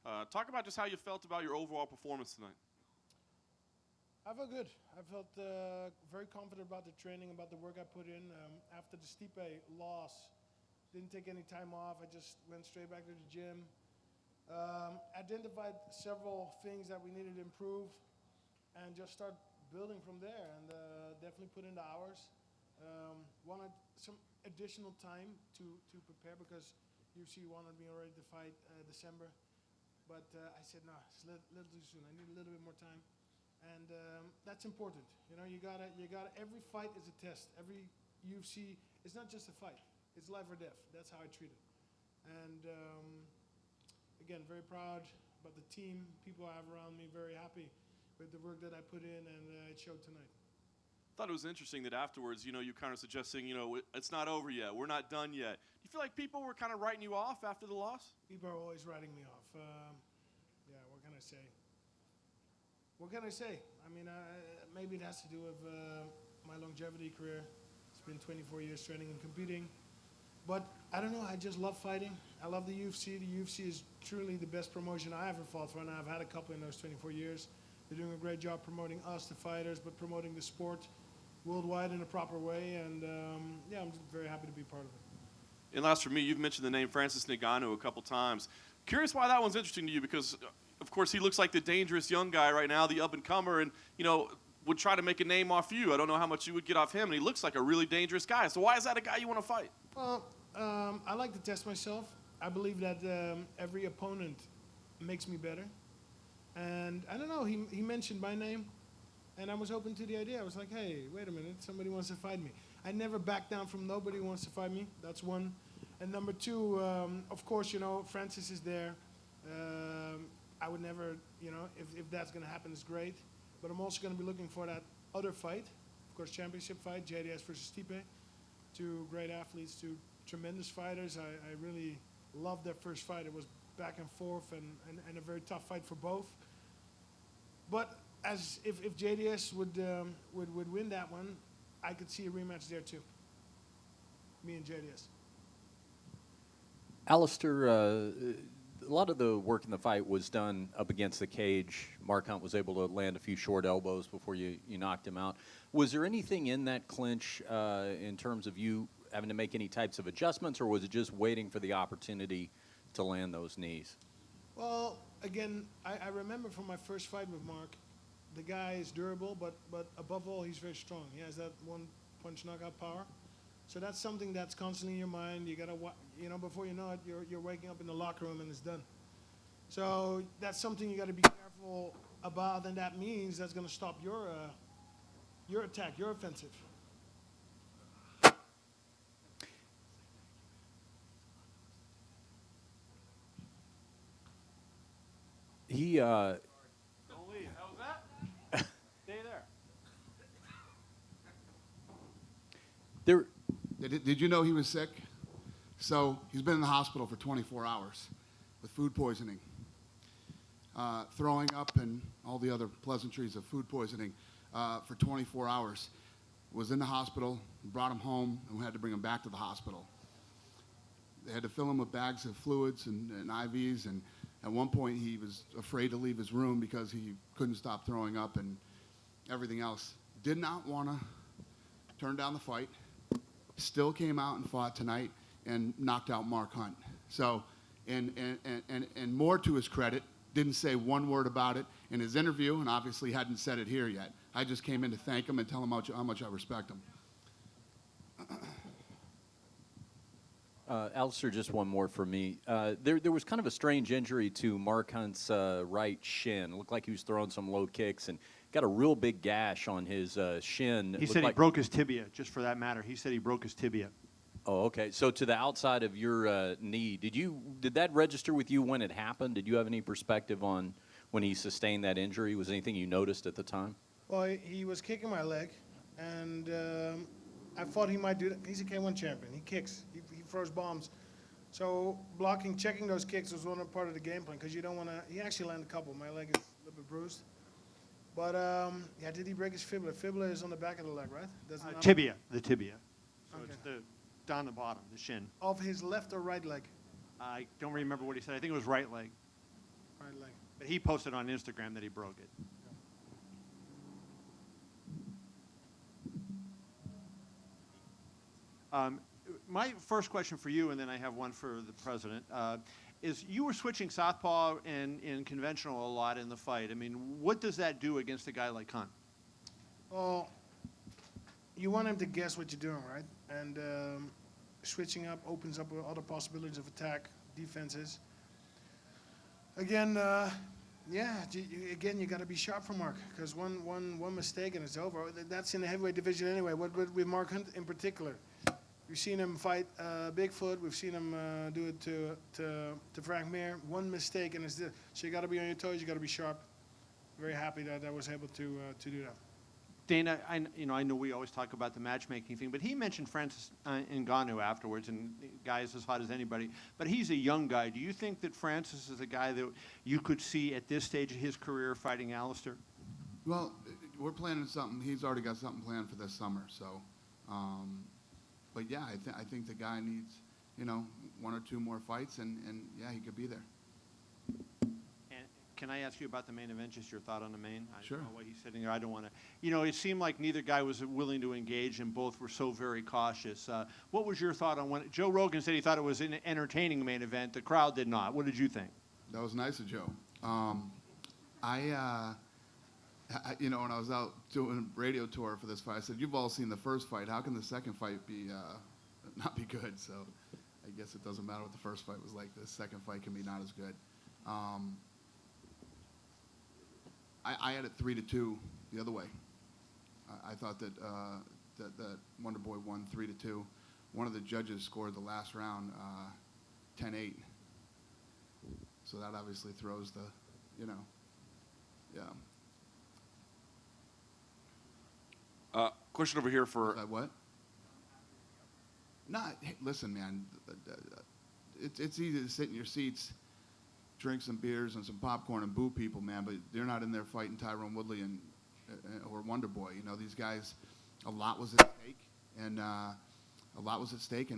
Talk about just how you felt about your overall performance tonight. I felt good. I felt very confident about the training, about the work I put in. After the Stipe loss, didn't take any time off. I just went straight back to the gym. Identified several things that we needed to improve and just start building from there, and definitely put in the hours. Wanted some additional time to prepare because UFC wanted me already to fight December. But I said, no, it's a little too soon. I need a little bit more time. And that's important. You know, you gotta, every fight is a test. Every UFC, it's not just a fight. It's life or death. That's how I treat it. And again, very proud about the team, people I have around me, very happy with the work that I put in, and it showed tonight. I thought it was interesting that afterwards, you kind of suggesting, it's not over yet. We're not done yet. Do you feel like people were kind of writing you off after the loss? People are always writing me off. Yeah, what can I say? What can I say? I mean, maybe it has to do with my longevity career. It's been 24 years training and competing. But I don't know, I just love fighting. I love the UFC. The UFC is truly the best promotion I ever fought for, and I've had a couple in those 24 years. They're doing a great job promoting us, the fighters, but promoting the sport worldwide in a proper way. And yeah, I'm just very happy to be part of it. And last for me, you've mentioned the name Francis Ngannou a couple times. Curious why that one's interesting to you, because of course he looks like the dangerous young guy right now, the up-and-comer, and would try to make a name off you. I don't know how much you would get off him, and he looks like a really dangerous guy. So why is that a guy you want to fight? Well, I like to test myself. I believe that every opponent makes me better. And I don't know, he mentioned my name, and I was open to the idea. I was like, hey, wait a minute, somebody wants to fight me. I never back down from nobody who wants to fight me. That's one. And number two, of course, Francis is there. I would never, if that's going to happen, it's great. But I'm also going to be looking for that other fight, of course, championship fight, JDS versus Stipe. Two great athletes, two tremendous fighters. I really loved their first fight. It was back and forth and a very tough fight for both. But if JDS would win that one, I could see a rematch there too. Me and JDS. Alistair, a lot of the work in the fight was done up against the cage. Mark Hunt was able to land a few short elbows before you knocked him out. Was there anything in that clinch in terms of you having to make any types of adjustments, or was it just waiting for the opportunity to land those knees? Well, again, I remember from my first fight with Mark, the guy is durable, but above all, he's very strong. He has that one punch knockout power. So that's something that's constantly in your mind. You gotta, before you know it, you're waking up in the locker room and it's done. So that's something you gotta be careful about, and that means that's gonna stop your attack, your offensive. Don't leave. How was that? Stay there. Did you know he was sick? So he's been in the hospital for 24 hours with food poisoning, throwing up and all the other pleasantries of food poisoning for 24 hours. Was in the hospital, brought him home, and we had to bring him back to the hospital. They had to fill him with bags of fluids and IVs, and at one point he was afraid to leave his room because he couldn't stop throwing up and everything else. Did not want to turn down the fight. Still came out and fought tonight and knocked out Mark Hunt. So, and more to his credit, didn't say one word about it in his interview, and obviously hadn't said it here yet. I just came in to thank him and tell him how much I respect him. Alistair, just one more for me. There was kind of a strange injury to Mark Hunt's right shin. It looked like he was throwing some low kicks and got a real big gash on his shin. He said he broke his tibia, just for that matter. He said he broke his tibia. Oh, okay. So to the outside of your knee, did that register with you when it happened? Did you have any perspective on when he sustained that injury? Was anything you noticed at the time? Well, he was kicking my leg, and I thought he might do that. He's a K1 champion. He kicks. He throws bombs. So checking those kicks was one part of the game plan, because you don't want to. He actually landed a couple. My leg is a little bit bruised. But yeah, did he break his fibula? Fibula is on the back of the leg, right? Tibia, the tibia. So Okay. it's down the bottom, the shin. Of his left or right leg? I don't remember what he said. I think it was right leg. But he posted on Instagram that he broke it. My first question for you, and then I have one for the president, is you were switching southpaw and conventional a lot in the fight. I mean, what does that do against a guy like Hunt? Well, you want him to guess what you're doing, right? And switching up opens up other possibilities of attack, defenses. Again, you got to be sharp for Mark, because one mistake and it's over. That's in the heavyweight division anyway. What with Mark Hunt in particular, we've seen him fight Bigfoot. We've seen him do it to Frank Mir. One mistake and it's this. So you got to be on your toes. You got to be sharp. Very happy that I was able to do that. Dana, I know we always talk about the matchmaking thing, but he mentioned Francis Ngannou afterwards, and the guy is as hot as anybody. But he's a young guy. Do you think that Francis is a guy that you could see at this stage of his career fighting Alistair? Well, we're planning something. He's already got something planned for this summer. So, but yeah, I think the guy needs, one or two more fights, and yeah, he could be there. And can I ask you about the main event, just your thought on the main? Sure. I don't know what he's sitting there. I don't want to. It seemed like neither guy was willing to engage, and both were so very cautious. What was your thought on when Joe Rogan said he thought it was an entertaining main event? The crowd did not. What did you think? That was nice of Joe. When I was out doing a radio tour for this fight, I said, "You've all seen the first fight. How can the second fight be not be good?" So I guess it doesn't matter what the first fight was like. The second fight can be not as good. I had it 3-2 the other way. I thought that that Wonder Boy won 3-2. One of the judges scored the last round 10-8. So that obviously throws the, yeah. Question over here for What? Hey, listen, man. It's easy to sit in your seats, drink some beers and some popcorn and boo people, man. But they're not in there fighting Tyron Woodley or Wonder Boy. These guys, a lot was at stake, and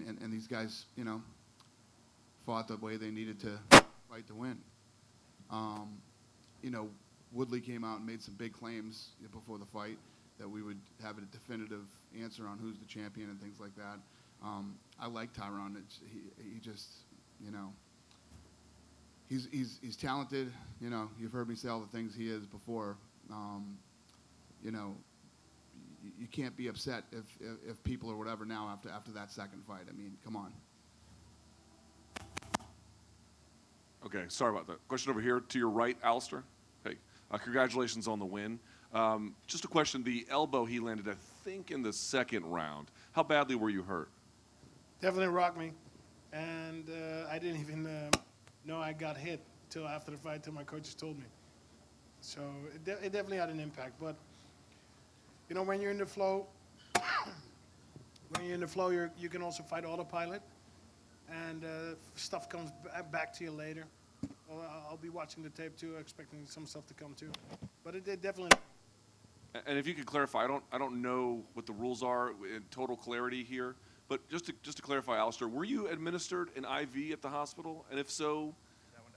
and these guys, fought the way they needed to fight to win. Woodley came out and made some big claims before the fight that we would have a definitive answer on who's the champion and things like that. I like Tyron. He just, he's talented. You've heard me say all the things he is before. You can't be upset if people or whatever now after that second fight. I mean, come on. Okay, sorry about that. Question over here to your right, Alistair. Hey, congratulations on the win. Just a question, the elbow he landed, I think, in the second round. How badly were you hurt? Definitely rocked me, and I didn't even know I got hit till after the fight, till my coaches told me. So it definitely had an impact. But when you're in the flow, you can also fight autopilot, and stuff comes back to you later. Well, I'll be watching the tape too, expecting some stuff to come too. But it definitely. And if you could clarify, I don't know what the rules are in total clarity here, but just to clarify, Alistair, were you administered an IV at the hospital? And if so,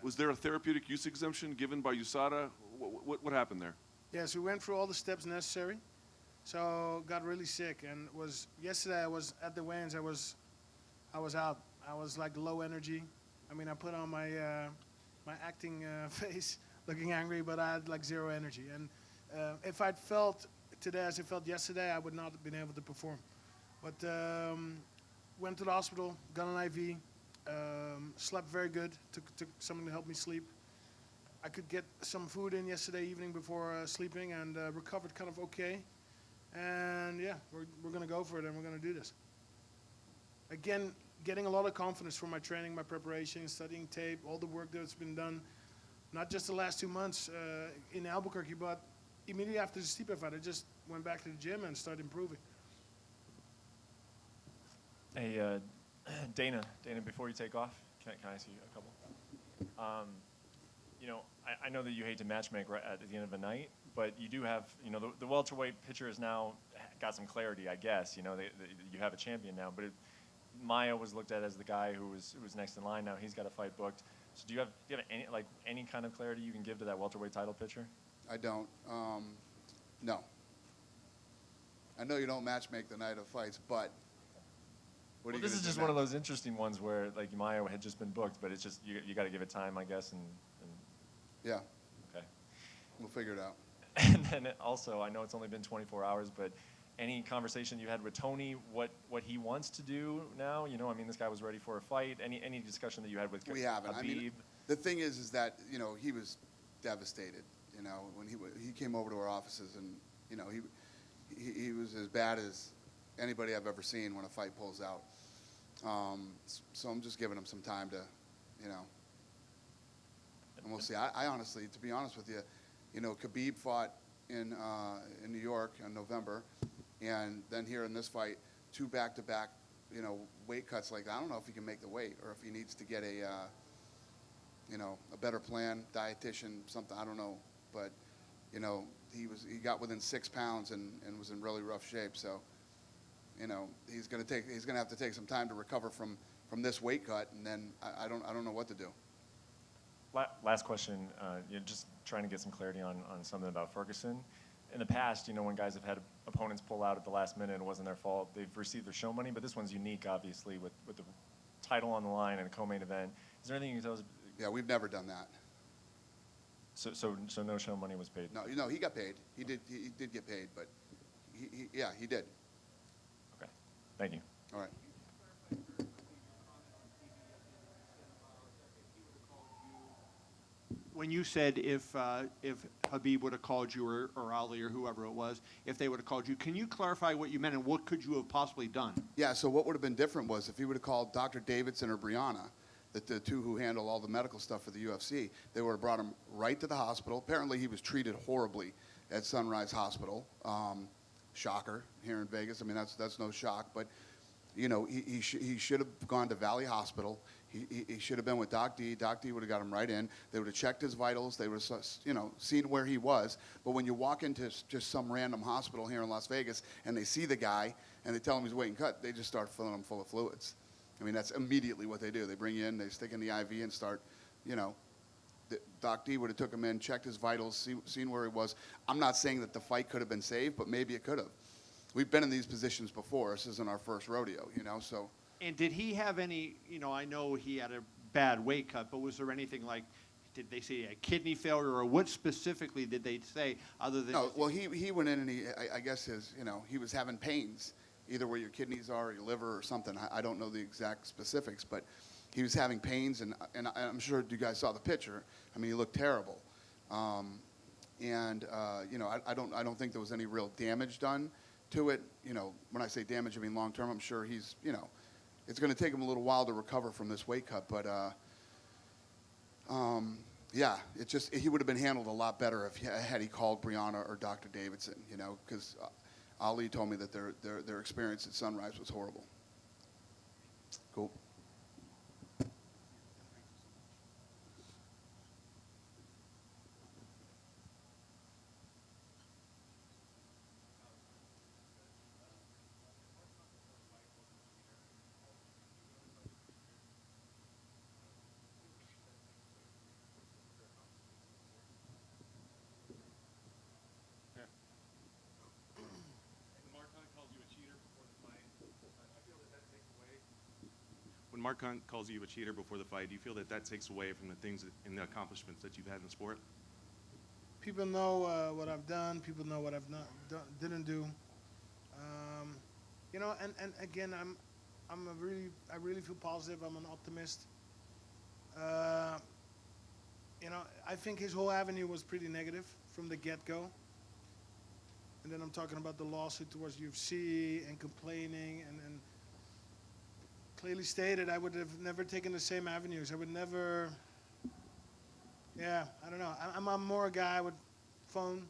was there a therapeutic use exemption given by USADA? What happened there? Yes, we went through all the steps necessary. So got really sick, and yesterday I was at the weigh-ins. I was out. I was like low energy. I mean, I put on my my acting face, looking angry, but I had like zero energy. And if I'd felt today as I felt yesterday, I would not have been able to perform. But went to the hospital, got an IV, slept very good, took something to help me sleep. I could get some food in yesterday evening before sleeping, and recovered kind of okay. And yeah, we're going to go for it, and we're going to do this. Again, getting a lot of confidence from my training, my preparation, studying tape, all the work that's been done, not just the last 2 months in Albuquerque, but immediately after the Stipe fight, I just went back to the gym and started improving. Hey, Dana, before you take off, can I ask you a couple? I know that you hate to matchmake right at the end of a night, but you do have, the welterweight pitcher has now got some clarity, I guess. You have a champion now, but Maia was looked at as the guy who was next in line. Now he's got a fight booked. So do you have any kind of clarity you can give to that welterweight title picture? I don't. No. I know you don't matchmake the night of fights, but what are you This gonna is do just now? one of those interesting ones where like Mayo had just been booked, but it's just you got to give it time, I guess, and Yeah, okay. we'll figure it out. And then also, I know it's only been 24 hours, but any conversation you had with Tony, what he wants to do now? You know, I mean, this guy was ready for a fight. Any discussion that you had with We haven't. Habib? I mean, the thing is that he was devastated. When he came over to our offices, and he was as bad as anybody I've ever seen when a fight pulls out. So I'm just giving him some time to, and we'll see. I honestly, to be honest with you, Khabib fought in New York in November, and then here in this fight, 2 back-to-back, weight cuts like that. I don't know if he can make the weight or if he needs to get a better plan, dietitian, something. I don't know, but he got within 6 pounds and was in really rough shape. So he's gonna have to take some time to recover from this weight cut, and then I don't know what to do. Last question, just trying to get some clarity on something about Ferguson. In the past, when guys have had opponents pull out at the last minute and it wasn't their fault, they've received their show money, but this one's unique, obviously, with the title on the line and a co-main event. Is there anything you can tell us? Yeah, we've never done that. So no show money was paid? No, he got paid. He did get paid, but he did. Okay, thank you. All right. When you said if Habib would have called you or Ali or whoever it was, if they would have called you, can you clarify what you meant and what could you have possibly done? Yeah, so what would have been different was if he would have called Dr. Davidson or Brianna, the two who handle all the medical stuff for the UFC, they would have brought him right to the hospital. Apparently he was treated horribly at Sunrise Hospital. Shocker here in Vegas. I mean, that's no shock, but he should have gone to Valley Hospital. He should have been with Doc D. Doc D would have got him right in. They would have checked his vitals. They would have, seen where he was. But when you walk into just some random hospital here in Las Vegas and they see the guy and they tell him he's waiting cut, they just start filling him full of fluids. I mean, that's immediately what they do. They bring you in, they stick in the IV and start, Doc D would have took him in, checked his vitals, seen where he was. I'm not saying that the fight could have been saved, but maybe it could have. We've been in these positions before. This isn't our first rodeo, so. And did he have any, I know he had a bad weight cut, but was there anything like, did they say a kidney failure, or what specifically did they say other than? No, well, he went in and I guess he was having pains, either where your kidneys are or your liver or something. I don't know the exact specifics, but he was having pains, and I'm sure you guys saw the picture. I mean, he looked terrible. I don't think there was any real damage done to it. When I say damage, I mean long term. I'm sure he's, it's going to take him a little while to recover from this weight cut, but yeah, he would have been handled a lot better had he called Brianna or Dr. Davidson, because Ali told me that their experience at Sunrise was horrible. Cool. When Mark Hunt calls you a cheater before the fight, do you feel that takes away from the things and the accomplishments that you've had in the sport? People know what I've done. People know what I've not didn't do. And again, I really feel positive. I'm an optimist. I think his whole avenue was pretty negative from the get-go. And then I'm talking about the lawsuit towards UFC and complaining and clearly stated I would have never taken the same avenues. I would never, I don't know. I'm more a guy I would phone,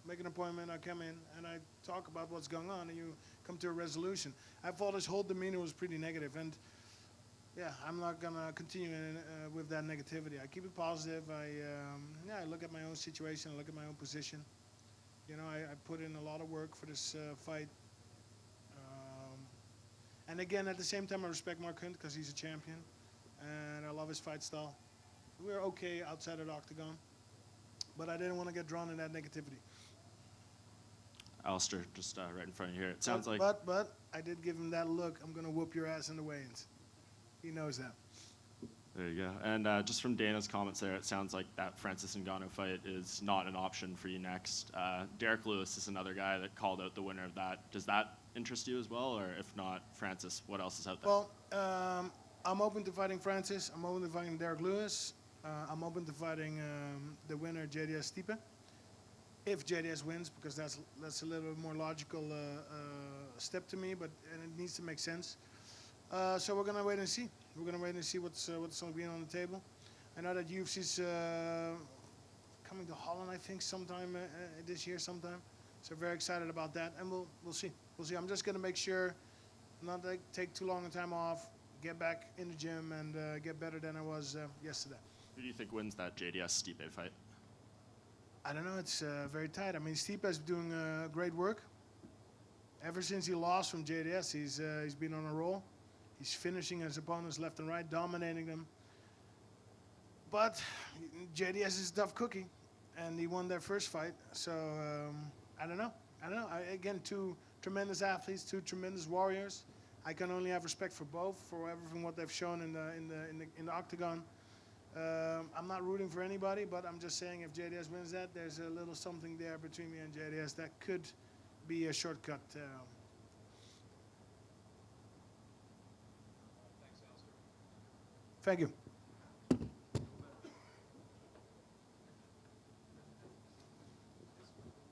make an appointment, I come in, and I talk about what's going on, and you come to a resolution. I thought his whole demeanor was pretty negative, and I'm not going to continue with that negativity. I keep it positive. I look at my own situation, I look at my own position. I put in a lot of work for this fight. And again, at the same time, I respect Mark Hunt because he's a champion, and I love his fight style. we were okay outside of the octagon, but I didn't want to get drawn in that negativity. Alistair, just right in front of you here. It sounds like But I did give him that look. I'm gonna whoop your ass in the weigh-ins. He knows that. there you go. And just from Dana's comments there, it sounds like that Francis Ngannou fight is not an option for you next. Derek Lewis is another guy that called out the winner of that. Does that interest you as well, or if not, Francis, what else is out there? Well, I'm open to fighting Francis. I'm open to fighting Derek Lewis. I'm open to fighting the winner, JDS Stipe. If JDS wins, because that's a little bit more logical step to me, and it needs to make sense. So we're gonna wait and see. We're gonna wait and see what's going to be on the table. I know that UFC's coming to Holland, I think, sometime this year, sometime. So very excited about that, and we'll see. We'll see. I'm just gonna make sure not to take too long a time off, get back in the gym, and get better than I was yesterday. Who do you think wins that JDS Stipe fight? I don't know. It's very tight. I mean, Stipe is doing great work. Ever since he lost from JDS, he's been on a roll. He's finishing his opponents left and right, dominating them. But JDS is a tough cookie, and he won their first fight. So I don't know. Again, two tremendous athletes, two tremendous warriors. I can only have respect for both, for everything what they've shown in the octagon. I'm not rooting for anybody, but I'm just saying if JDS wins that, there's a little something there between me and JDS that could be a shortcut. Thank you.